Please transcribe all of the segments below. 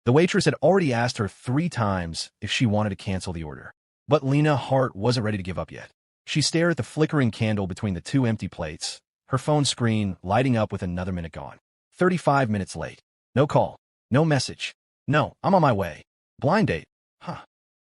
The waitress had already asked her 3 times if she wanted to cancel the order. But Lena Hart wasn't ready to give up yet. She stared at the flickering candle between the 2 empty plates, her phone screen lighting up with another minute gone. 35 minutes late. No call. No message. No, I'm on my way. Blind date. Huh.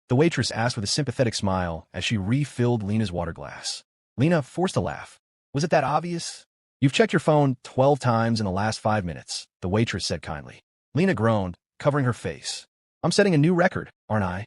The waitress asked with a sympathetic smile as she refilled Lena's water glass. Lena forced a laugh. Was it that obvious? You've checked your phone 12 times in the last 5 minutes, the waitress said kindly. Lena groaned, covering her face. I'm setting a new record, aren't I?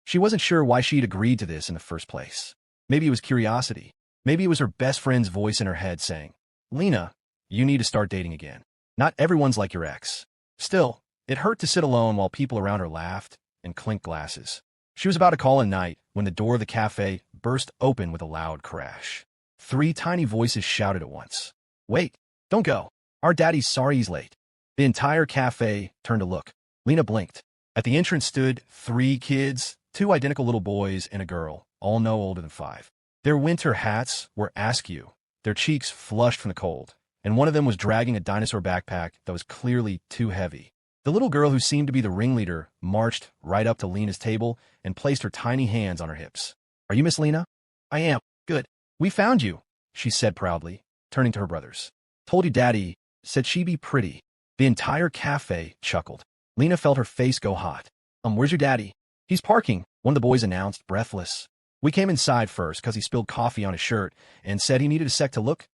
She wasn't sure why she'd agreed to this in the first place. Maybe it was curiosity. Maybe it was her best friend's voice in her head saying, Lena, you need to start dating again. Not everyone's like your ex. Still, it hurt to sit alone while people around her laughed and clinked glasses. She was about to call it night when the door of the cafe burst open with a loud crash. 3 tiny voices shouted at once. Wait, don't go. Our daddy's sorry he's late. The entire cafe turned to look. Lena blinked. At the entrance stood 3 kids, 2 identical little boys and a girl, all no older than 5. Their winter hats were askew, their cheeks flushed from the cold, and one of them was dragging a dinosaur backpack that was clearly too heavy. The little girl who seemed to be the ringleader marched right up to Lena's table and placed her tiny hands on her hips. Are you Miss Lena? I am. Good. We found you, she said proudly, turning to her brothers. Told you Daddy said she'd be pretty. The entire cafe chuckled. Lena felt her face go hot. Where's your daddy? He's parking, one of the boys announced, breathless. We came inside first because he spilled coffee on his shirt and said he needed a sec to look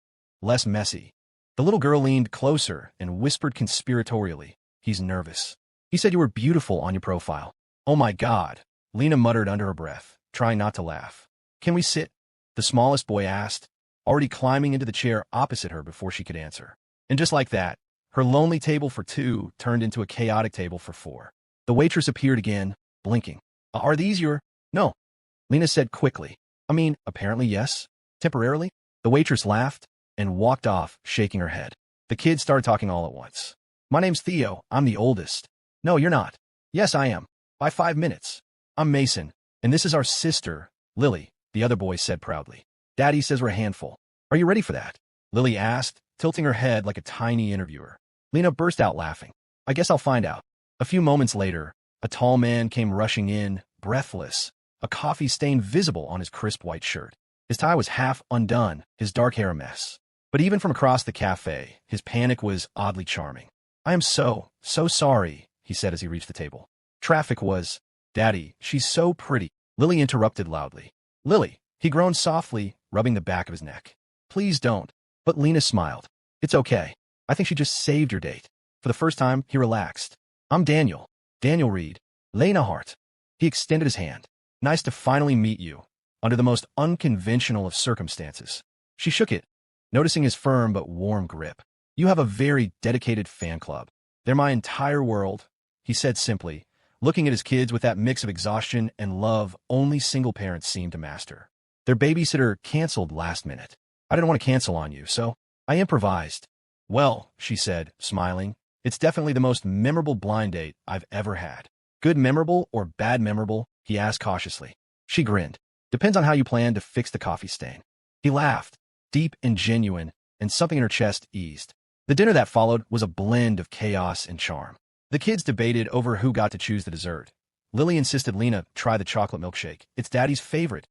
less messy. The little girl leaned closer and whispered conspiratorially, he's nervous. He said you were beautiful on your profile. Oh my God, Lena muttered under her breath, trying not to laugh. Can we sit? The smallest boy asked, already climbing into the chair opposite her before she could answer. And just like that, her lonely table for 2 turned into a chaotic table for 4. The waitress appeared again, blinking. Are these your? No, Lena said quickly. I mean, apparently yes. Temporarily? The waitress laughed and walked off, shaking her head. The kids started talking all at once. My name's Theo. I'm the oldest. No, you're not. Yes, I am. By 5 minutes. I'm Mason, and this is our sister, Lily, the other boy said proudly. Daddy says we're a handful. Are you ready for that? Lily asked, tilting her head like a tiny interviewer. Lena burst out laughing. I guess I'll find out. A few moments later, a tall man came rushing in, breathless, a coffee stain visible on his crisp white shirt. His tie was half undone, his dark hair a mess. But even from across the cafe, his panic was oddly charming. I am so sorry, he said as he reached the table. Traffic was, Daddy, she's so pretty. Lily interrupted loudly. Lily, he groaned softly, rubbing the back of his neck. Please don't. But Lena smiled. It's okay. I think she just saved your date. For the first time, he relaxed. I'm Daniel Reid, Lena Hart. He extended his hand. Nice to finally meet you, under the most unconventional of circumstances. She shook it, noticing his firm but warm grip. You have a very dedicated fan club. They're my entire world, he said simply, looking at his kids with that mix of exhaustion and love only single parents seem to master. Their babysitter canceled last minute. I didn't want to cancel on you, so I improvised. Well, she said, smiling, it's definitely the most memorable blind date I've ever had. Good memorable or bad memorable? He asked cautiously. She grinned. Depends on how you plan to fix the coffee stain. He laughed, deep and genuine, and something in her chest eased. The dinner that followed was a blend of chaos and charm. The kids debated over who got to choose the dessert. Lily insisted Lena try the chocolate milkshake. It's Daddy's favorite.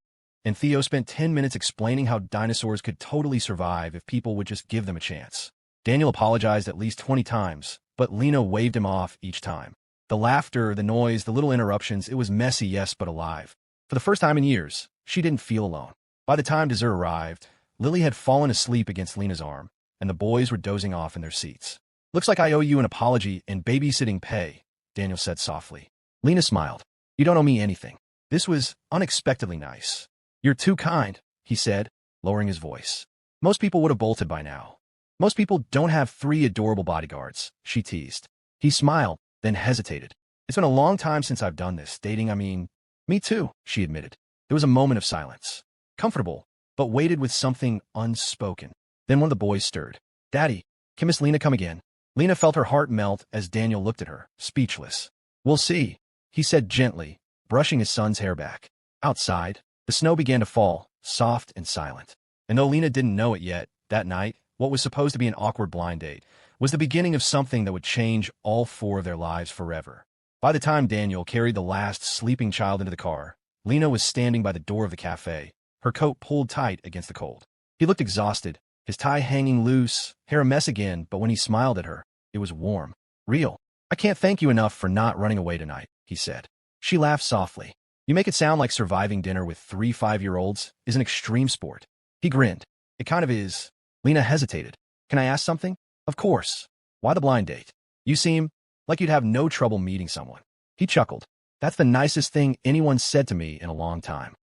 And Theo spent 10 minutes explaining how dinosaurs could totally survive if people would just give them a chance. Daniel apologized at least 20 times, but Lena waved him off each time. The laughter, the noise, the little interruptions, it was messy, yes, but alive. For the first time in years, she didn't feel alone. By the time dessert arrived, Lily had fallen asleep against Lena's arm, and the boys were dozing off in their seats. Looks like I owe you an apology and babysitting pay, Daniel said softly. Lena smiled. You don't owe me anything. This was unexpectedly nice. You're too kind, he said, lowering his voice. Most people would have bolted by now. Most people don't have 3 adorable bodyguards, she teased. He smiled, then hesitated. It's been a long time since I've done this, dating, I mean. Me too, she admitted. There was a moment of silence. Comfortable, but weighted with something unspoken. Then one of the boys stirred. Daddy, can Miss Lena come again? Lena felt her heart melt as Daniel looked at her, speechless. We'll see, he said gently, brushing his son's hair back. Outside, the snow began to fall, soft and silent. And though Lena didn't know it yet, that night, what was supposed to be an awkward blind date was the beginning of something that would change all 4 of their lives forever. By the time Daniel carried the last sleeping child into the car, Lena was standing by the door of the cafe, her coat pulled tight against the cold. He looked exhausted, his tie hanging loose, hair a mess again, but when he smiled at her, it was warm. Real. I can't thank you enough for not running away tonight, he said. She laughed softly. You make it sound like surviving dinner with 3 5-year-olds is an extreme sport. He grinned. It kind of is. Lena hesitated. Can I ask something? Of course. Why the blind date? You seem like you'd have no trouble meeting someone. He chuckled. That's the nicest thing anyone said to me in a long time.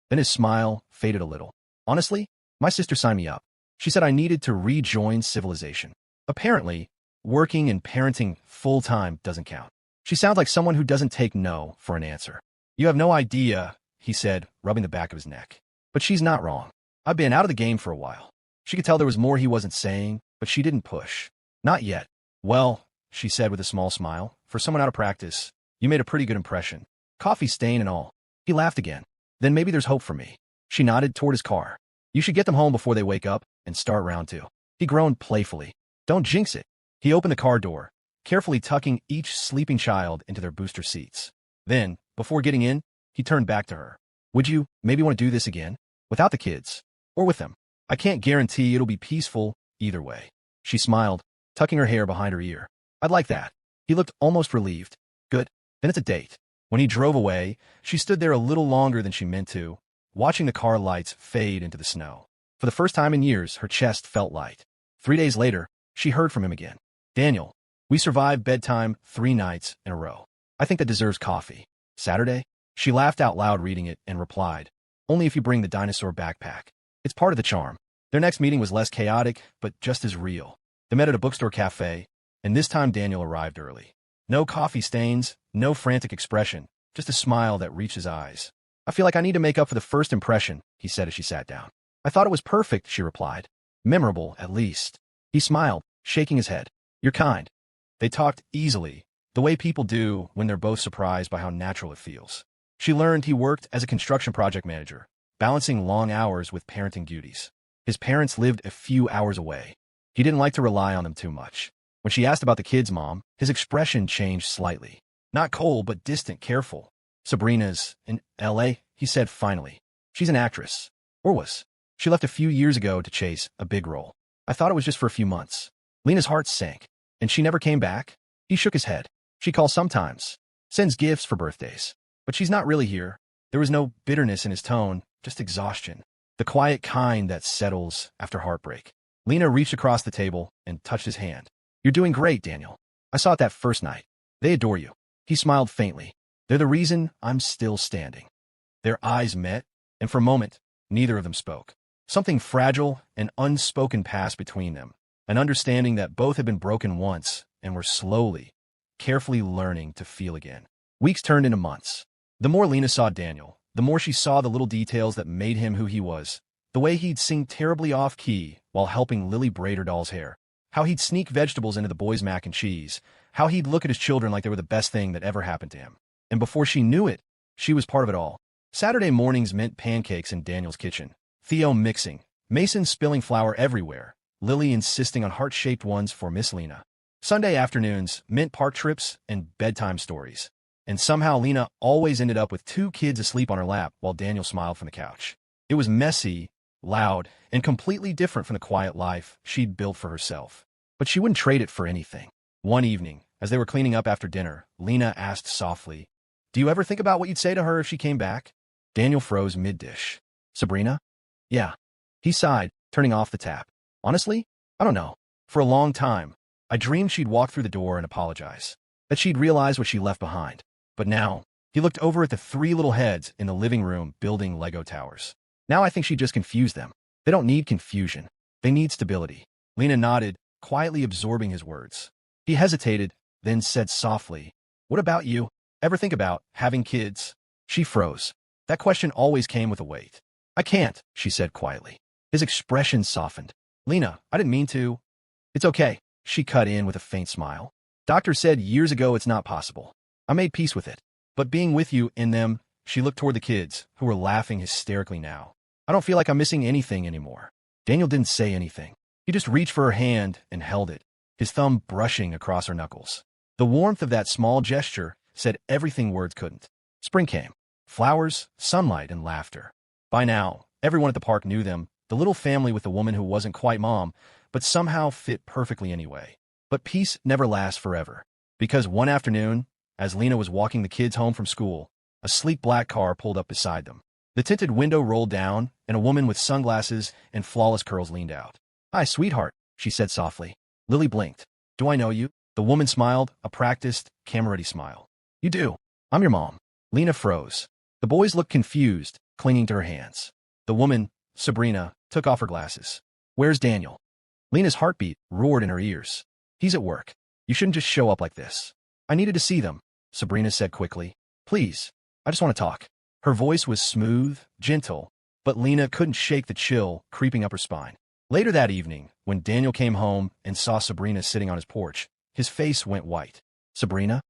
Then his smile faded a little. Honestly, my sister signed me up. She said I needed to rejoin civilization. Apparently, working and parenting full-time doesn't count. She sounds like someone who doesn't take no for an answer. You have no idea, he said, rubbing the back of his neck. But she's not wrong. I've been out of the game for a while. She could tell there was more he wasn't saying, but she didn't push. Not yet. Well, she said with a small smile, for someone out of practice, you made a pretty good impression. Coffee stain and all. He laughed again. Then maybe there's hope for me. She nodded toward his car. You should get them home before they wake up and start round 2. He groaned playfully. Don't jinx it. He opened the car door, carefully tucking each sleeping child into their booster seats. Then, before getting in, he turned back to her. Would you maybe want to do this again? Without the kids? Or with them? I can't guarantee it'll be peaceful either way. She smiled, tucking her hair behind her ear. I'd like that. He looked almost relieved. Good. Then it's a date. When he drove away, she stood there a little longer than she meant to, watching the car lights fade into the snow. For the first time in years, her chest felt light. 3 days later, she heard from him again. Daniel, we survived bedtime 3 nights in a row. I think that deserves coffee. Saturday? She laughed out loud reading it and replied, only if you bring the dinosaur backpack. It's part of the charm. Their next meeting was less chaotic, but just as real. They met at a bookstore cafe, and this time Daniel arrived early. No coffee stains, no frantic expression, just a smile that reached his eyes. I feel like I need to make up for the first impression, he said as she sat down. I thought it was perfect, she replied. Memorable, at least. He smiled, shaking his head. You're kind. They talked easily, the way people do when they're both surprised by how natural it feels. She learned he worked as a construction project manager, balancing long hours with parenting duties. His parents lived a few hours away. He didn't like to rely on them too much. When she asked about the kids' mom, his expression changed slightly. Not cold, but distant, careful. Sabrina's in L.A., he said finally. She's an actress. Or was. She left a few years ago to chase a big role. I thought it was just for a few months. Lena's heart sank. And she never came back? He shook his head. She calls sometimes. Sends gifts for birthdays. But she's not really here. There was no bitterness in his tone, just exhaustion. The quiet kind that settles after heartbreak. Lena reached across the table and touched his hand. You're doing great, Daniel. I saw it that first night. They adore you. He smiled faintly. They're the reason I'm still standing. Their eyes met, and for a moment, neither of them spoke. Something fragile and unspoken passed between them, an understanding that both had been broken once and were slowly, carefully learning to feel again. Weeks turned into months. The more Lena saw Daniel, the more she saw the little details that made him who he was. The way he'd sing terribly off-key while helping Lily braid her doll's hair. How he'd sneak vegetables into the boys' mac and cheese. How he'd look at his children like they were the best thing that ever happened to him. And before she knew it, she was part of it all. Saturday mornings meant pancakes in Daniel's kitchen. Theo mixing. Mason spilling flour everywhere. Lily insisting on heart-shaped ones for Miss Lena. Sunday afternoons meant park trips and bedtime stories. And somehow Lena always ended up with 2 kids asleep on her lap while Daniel smiled from the couch. It was messy, loud, and completely different from the quiet life she'd built for herself. But she wouldn't trade it for anything. One evening, as they were cleaning up after dinner, Lena asked softly, Do you ever think about what you'd say to her if she came back? Daniel froze mid-dish. Sabrina? Yeah. He sighed, turning off the tap. Honestly? I don't know. For a long time, I dreamed she'd walk through the door and apologize. That she'd realize what she left behind. But now, he looked over at the 3 little heads in the living room building Lego towers. Now I think she just confused them. They don't need confusion. They need stability. Lena nodded, quietly absorbing his words. He hesitated, then said softly, What about you? Ever think about having kids? She froze. That question always came with a weight. I can't, she said quietly. His expression softened. Lena, I didn't mean to. It's okay, she cut in with a faint smile. Doctor said years ago it's not possible. I made peace with it. But being with you in them, she looked toward the kids, who were laughing hysterically now. I don't feel like I'm missing anything anymore. Daniel didn't say anything. He just reached for her hand and held it, his thumb brushing across her knuckles. The warmth of that small gesture said everything words couldn't. Spring came. Flowers, sunlight, and laughter. By now, everyone at the park knew them, the little family with the woman who wasn't quite mom, but somehow fit perfectly anyway. But peace never lasts forever. Because one afternoon, as Lena was walking the kids home from school, a sleek black car pulled up beside them. The tinted window rolled down, and a woman with sunglasses and flawless curls leaned out. "Hi, sweetheart," she said softly. Lily blinked. "Do I know you?" The woman smiled, a practiced, camera-ready smile. "You do. I'm your mom." Lena froze. The boys looked confused, clinging to her hands. The woman, Sabrina, took off her glasses. "Where's Daniel?" Lena's heartbeat roared in her ears. "He's at work. You shouldn't just show up like this." "I needed to see them," Sabrina said quickly. "Please, I just want to talk." Her voice was smooth, gentle, but Lena couldn't shake the chill creeping up her spine. Later that evening, when Daniel came home and saw Sabrina sitting on his porch, his face went white. "Sabrina?"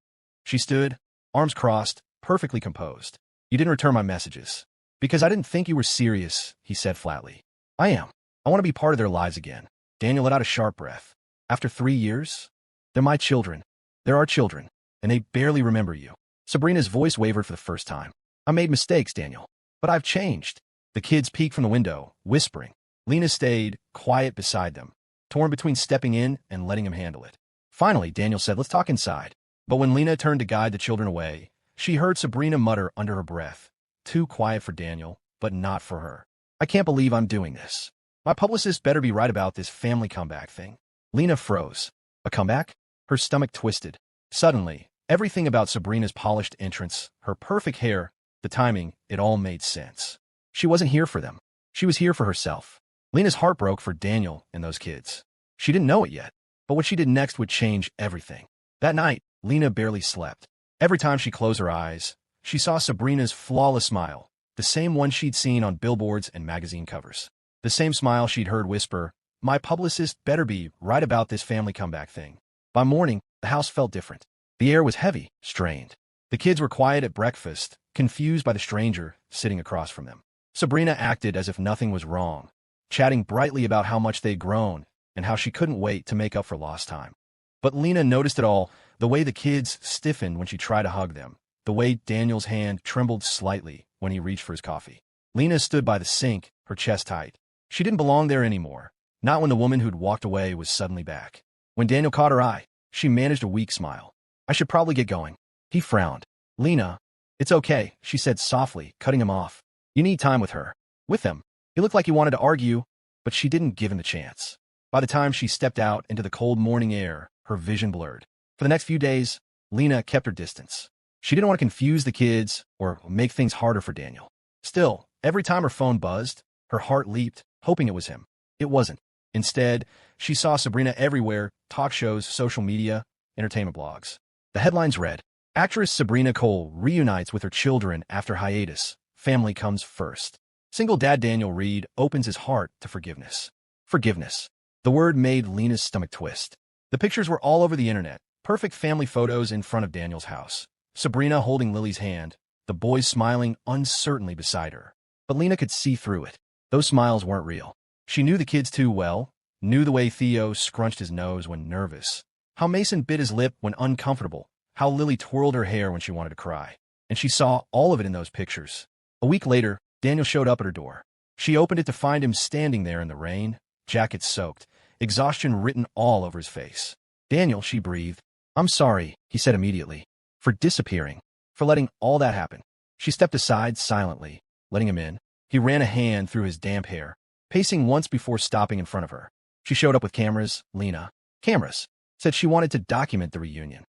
She stood, arms crossed, perfectly composed. "You didn't return my messages." "Because I didn't think you were serious," he said flatly. "I am. I want to be part of their lives again." Daniel let out a sharp breath. "After 3 years? They're my children. They're our children, and they barely remember you." Sabrina's voice wavered for the first time. "I made mistakes, Daniel, but I've changed." The kids peeked from the window, whispering. Lena stayed, quiet beside them, torn between stepping in and letting him handle it. Finally, Daniel said, "Let's talk inside." But when Lena turned to guide the children away, she heard Sabrina mutter under her breath, "Too quiet for Daniel, but not for her. I can't believe I'm doing this. My publicist better be right about this family comeback thing." Lena froze. A comeback? Her stomach twisted. Suddenly, everything about Sabrina's polished entrance, her perfect hair, the timing, it all made sense. She wasn't here for them. She was here for herself. Lena's heart broke for Daniel and those kids. She didn't know it yet, but what she did next would change everything. That night, Lena barely slept. Every time she closed her eyes, she saw Sabrina's flawless smile, the same one she'd seen on billboards and magazine covers. The same smile she'd heard whisper, "My publicist better be right about this family comeback thing." By morning, the house felt different. The air was heavy, strained. The kids were quiet at breakfast, confused by the stranger sitting across from them. Sabrina acted as if nothing was wrong, chatting brightly about how much they'd grown and how she couldn't wait to make up for lost time. But Lena noticed it all, the way the kids stiffened when she tried to hug them, the way Daniel's hand trembled slightly when he reached for his coffee. Lena stood by the sink, her chest tight. She didn't belong there anymore, not when the woman who'd walked away was suddenly back. When Daniel caught her eye, she managed a weak smile. "I should probably get going." He frowned. "Lena, it's okay," she said softly, cutting him off. "You need time with her." With him. He looked like he wanted to argue, but she didn't give him the chance. By the time she stepped out into the cold morning air, her vision blurred. For the next few days, Lena kept her distance. She didn't want to confuse the kids or make things harder for Daniel. Still, every time her phone buzzed, her heart leaped, hoping it was him. It wasn't. Instead, she saw Sabrina everywhere, talk shows, social media, entertainment blogs. The headlines read, "Actress Sabrina Cole reunites with her children after hiatus. Family comes first." Single dad Daniel Reid opens his heart to forgiveness. Forgiveness. The word made Lena's stomach twist. The pictures were all over the internet. Perfect family photos in front of Daniel's house. Sabrina holding Lily's hand, the boys smiling uncertainly beside her. But Lena could see through it. Those smiles weren't real. She knew the kids too well, knew the way Theo scrunched his nose when nervous, how Mason bit his lip when uncomfortable, how Lily twirled her hair when she wanted to cry. And she saw all of it in those pictures. A week later, Daniel showed up at her door. She opened it to find him standing there in the rain, jacket soaked, exhaustion written all over his face. "Daniel," she breathed. "I'm sorry," he said immediately, "for disappearing, for letting all that happen." She stepped aside silently, letting him in. He ran a hand through his damp hair, pacing once before stopping in front of her. She showed up with cameras. Lena, cameras, said she wanted to document the reunion.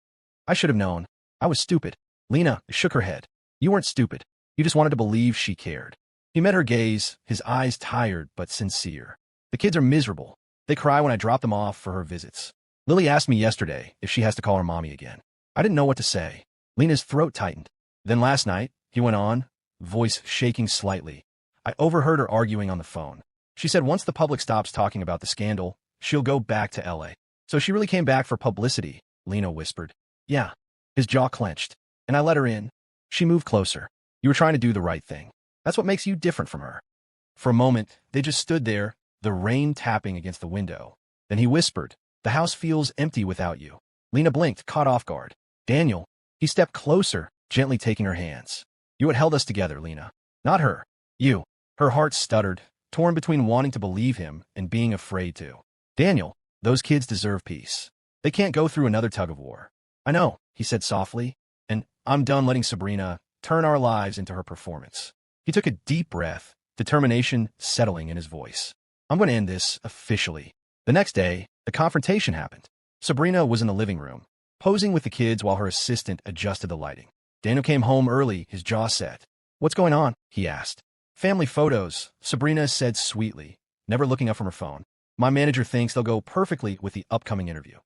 "I should have known. I was stupid." Lena shook her head. "You weren't stupid. You just wanted to believe she cared." He met her gaze, his eyes tired but sincere. "The kids are miserable. They cry when I drop them off for her visits. Lily asked me yesterday if she has to call her mommy again. I didn't know what to say." Lena's throat tightened. "Then last night," he went on, voice shaking slightly, "I overheard her arguing on the phone. She said once the public stops talking about the scandal, she'll go back to LA. So she really came back for publicity," Lena whispered. "Yeah." His jaw clenched. "And I let her in." She moved closer. "You were trying to do the right thing. That's what makes you different from her." For a moment, they just stood there, the rain tapping against the window. Then he whispered, "The house feels empty without you." Lena blinked, caught off guard. "Daniel." He stepped closer, gently taking her hands. You had held us together, Lena. Not her. You. Her heart stuttered, torn between wanting to believe him and being afraid to. Daniel, those kids deserve peace. They can't go through another tug-of-war. I know, he said softly, and I'm done letting Sabrina turn our lives into her performance. He took a deep breath, determination settling in his voice. I'm going to end this officially. The next day, the confrontation happened. Sabrina was in the living room, posing with the kids while her assistant adjusted the lighting. Daniel came home early, his jaw set. What's going on? He asked. Family photos, Sabrina said sweetly, never looking up from her phone. My manager thinks they'll go perfectly with the upcoming interview.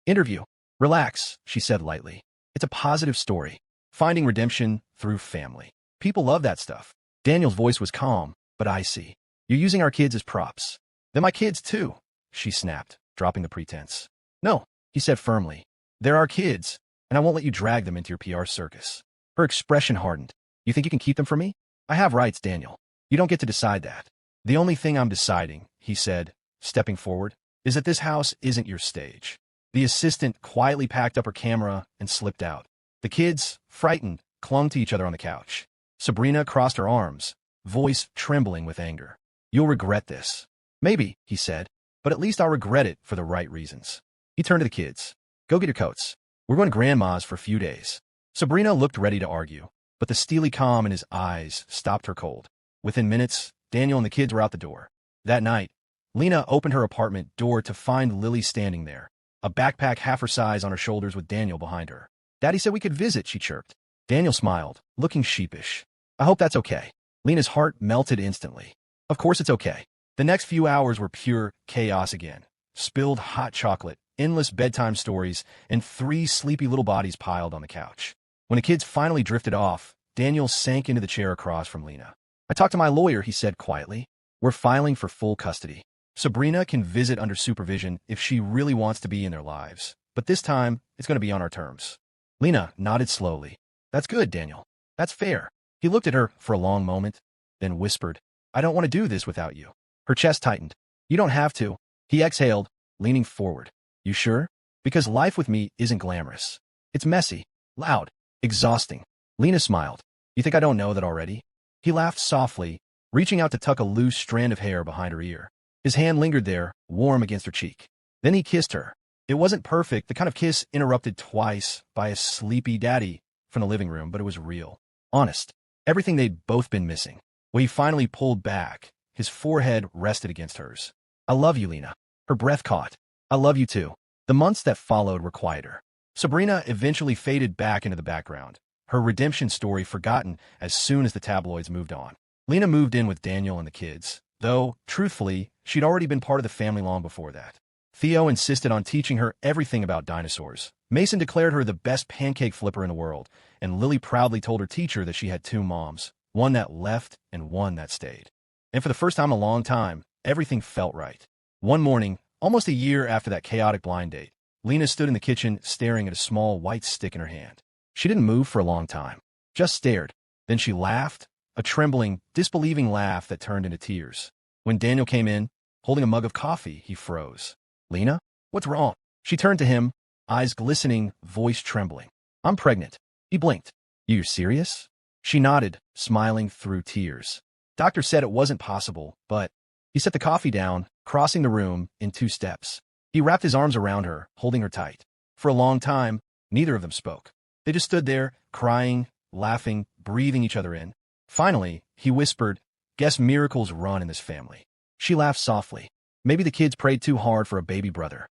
Interview? Relax, she said lightly. It's a positive story. Finding redemption through family. People love that stuff. Daniel's voice was calm, but icy. You're using our kids as props. They're my kids too, she snapped, dropping the pretense. No, he said firmly. They're our kids, and I won't let you drag them into your PR circus. Her expression hardened. You think you can keep them from me? I have rights, Daniel. You don't get to decide that. The only thing I'm deciding, he said, stepping forward, is that this house isn't your stage. The assistant quietly packed up her camera and slipped out. The kids, frightened, clung to each other on the couch. Sabrina crossed her arms, voice trembling with anger. You'll regret this. Maybe, he said, but at least I'll regret it for the right reasons. He turned to the kids. Go get your coats. We're going to Grandma's for a few days. Sabrina looked ready to argue, but the steely calm in his eyes stopped her cold. Within minutes, Daniel and the kids were out the door. That night, Lena opened her apartment door to find Lily standing there, a backpack half her size on her shoulders with Daniel behind her. Daddy said we could visit, she chirped. Daniel smiled, looking sheepish. I hope that's okay. Lena's heart melted instantly. Of course it's okay. The next few hours were pure chaos again. Spilled hot chocolate, endless bedtime stories, and 3 sleepy little bodies piled on the couch. When the kids finally drifted off, Daniel sank into the chair across from Lena. I talked to my lawyer, he said quietly. We're filing for full custody. Sabrina can visit under supervision if she really wants to be in their lives, but this time, it's going to be on our terms. Lena nodded slowly. That's good, Daniel. That's fair. He looked at her for a long moment, then whispered, I don't want to do this without you. Her chest tightened. You don't have to. He exhaled, leaning forward. You sure? Because life with me isn't glamorous. It's messy, loud, exhausting. Lena smiled. You think I don't know that already? He laughed softly, reaching out to tuck a loose strand of hair behind her ear. His hand lingered there, warm against her cheek. Then he kissed her. It wasn't perfect, the kind of kiss interrupted twice by a sleepy daddy from the living room, but it was real. Honest. Everything they'd both been missing. When he finally pulled back, his forehead rested against hers. I love you, Lena. Her breath caught. I love you too. The months that followed were quieter. Sabrina eventually faded back into the background, her redemption story forgotten as soon as the tabloids moved on. Lena moved in with Daniel and the kids, though, truthfully, she'd already been part of the family long before that. Theo insisted on teaching her everything about dinosaurs. Mason declared her the best pancake flipper in the world, and Lily proudly told her teacher that she had 2 moms, one that left and one that stayed. And for the first time in a long time, everything felt right. One morning, almost a year after that chaotic blind date, Lena stood in the kitchen staring at a small white stick in her hand. She didn't move for a long time, just stared. Then she laughed, a trembling, disbelieving laugh that turned into tears. When Daniel came in, holding a mug of coffee, he froze. Lena? What's wrong? She turned to him, eyes glistening, voice trembling. I'm pregnant. He blinked. You serious? She nodded, smiling through tears. Doctor said it wasn't possible, but... He set the coffee down, crossing the room in 2 steps. He wrapped his arms around her, holding her tight. For a long time, neither of them spoke. They just stood there, crying, laughing, breathing each other in. Finally, he whispered, Guess miracles run in this family. She laughed softly. Maybe the kids prayed too hard for a baby brother.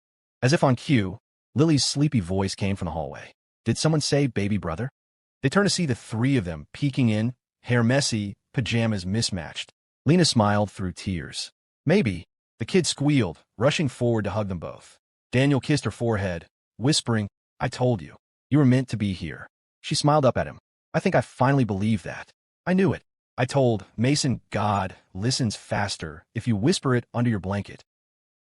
As if on cue, Lily's sleepy voice came from the hallway. Did someone say baby brother? They turned to see the 3 of them peeking in, hair messy, pajamas mismatched. Lena smiled through tears. Maybe. The kid squealed, rushing forward to hug them both. Daniel kissed her forehead, whispering, I told you. You were meant to be here. She smiled up at him. I think I finally believed that. I knew it. I told Mason God listens faster if you whisper it under your blanket.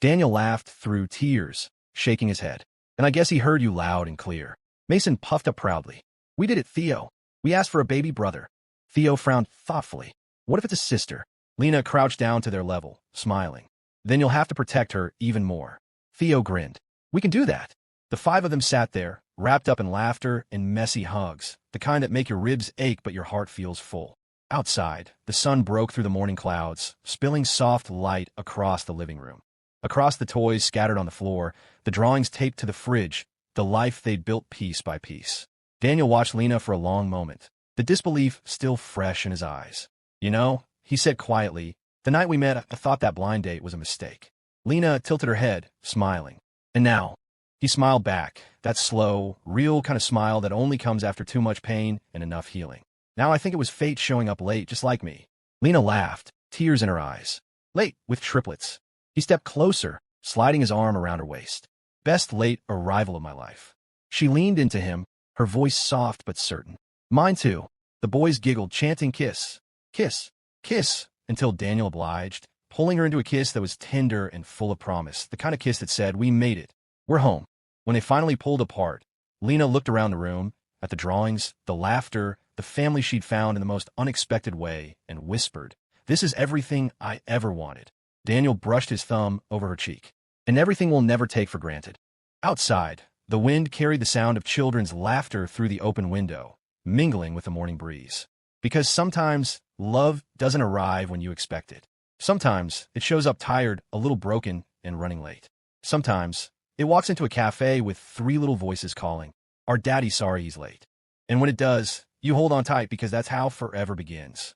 Daniel laughed through tears, shaking his head. And I guess he heard you loud and clear. Mason puffed up proudly. We did it, Theo. We asked for a baby brother. Theo frowned thoughtfully. What if it's a sister? Lena crouched down to their level, smiling. Then you'll have to protect her even more. Theo grinned. We can do that. The five of them sat there, wrapped up in laughter and messy hugs, the kind that make your ribs ache but your heart feels full. Outside, the sun broke through the morning clouds, spilling soft light across the living room. Across the toys scattered on the floor, the drawings taped to the fridge, the life they'd built piece by piece. Daniel watched Lena for a long moment, the disbelief still fresh in his eyes. You know, he said quietly, the night we met, I thought that blind date was a mistake. Lena tilted her head, smiling. And now? He smiled back, that slow, real kind of smile that only comes after too much pain and enough healing. Now I think it was fate showing up late, just like me. Lena laughed, tears in her eyes. Late, with triplets. He stepped closer, sliding his arm around her waist. Best late arrival of my life. She leaned into him, her voice soft but certain. Mine too. The boys giggled, chanting kiss, kiss, kiss, until Daniel obliged, pulling her into a kiss that was tender and full of promise, the kind of kiss that said, we made it. We're home. When they finally pulled apart, Lena looked around the room, at the drawings, the laughter, the family she'd found in the most unexpected way, and whispered, this is everything I ever wanted. Daniel brushed his thumb over her cheek. And everything we'll never take for granted. Outside, the wind carried the sound of children's laughter through the open window, mingling with the morning breeze. Because sometimes, love doesn't arrive when you expect it. Sometimes, it shows up tired, a little broken, and running late. Sometimes, it walks into a cafe with three little voices calling, our daddy's sorry he's late. And when it does, you hold on tight because that's how forever begins.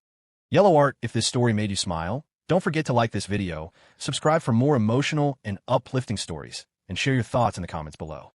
Yellow Art, if this story made you smile, don't forget to like this video, subscribe for more emotional and uplifting stories, and share your thoughts in the comments below.